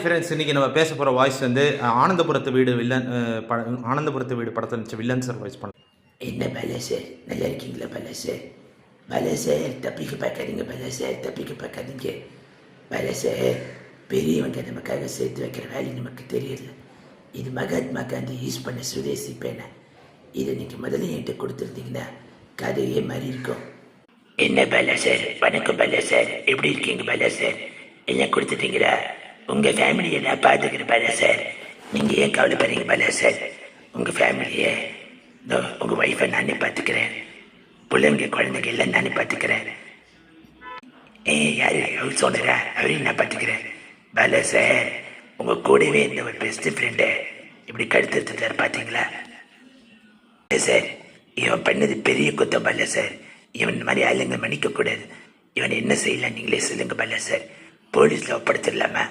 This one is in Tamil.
ஃப்ரெண்ட்ஸ், இன்னைக்கு நம்ம பேச போகிற வாய்ஸ் வந்து ஆனந்தபுரத்து வீடு வில்லன் ஆனந்தபுரத்து வீடு படத்தில் வச்சு வில்லன் சார் வாய்ஸ் பண்ண. என்ன பல சார், நல்லா இருக்கீங்களா பல சார்? பல சார், தப்பிக்க பார்க்காதீங்க பல சார், தப்பிக்க பார்க்காதீங்க பல சார். பெரியவங்க நமக்காக சேர்த்து வைக்கிற வேலை நமக்கு தெரியல. இது மகாத்மா காந்தி யூஸ் பண்ண சுதேசி பேனை. இதை நீங்கள் முதல்ல என்கிட்ட கொடுத்துருந்தீங்கன்னா கதையே மாதிரி இருக்கும். என்ன பல சார்? வணக்கம் பல சார், எப்படி இருக்கீங்க பல சார்? எல்லாம் கொடுத்துட்டீங்களா? உங்கள் ஃபேமிலியை நான் பார்த்துக்கிறேன் பல சார். நீங்கள் ஏன் கவலைப்படுறீங்க பல சார்? உங்கள் ஃபேமிலியை, உங்கள் ஒய்ஃபை நானே பார்த்துக்கிறேன். பிள்ளைங்க குழந்தைங்க எல்லாம் நானே பார்த்துக்கிறேன். யார் ஹவுஸ் ஓனரா? அவரையும் நான் பார்த்துக்கிறேன் பல சார். உங்கள் கூடவே இந்த ஒரு பெஸ்ட் ஃப்ரெண்டை இப்படி கடுத்துட்டார் பார்த்தீங்களா சார்? இவன் பண்ணது பெரிய குத்தம் பல்ல சார். இவன் இந்த மாதிரி ஆளுங்க மன்னிக்கக்கூடாது. இவன் என்ன செய்யலாம் நீங்களே சொல்லுங்க பல்ல சார். போலீஸில் ஒப்படைச்சிடலாமா?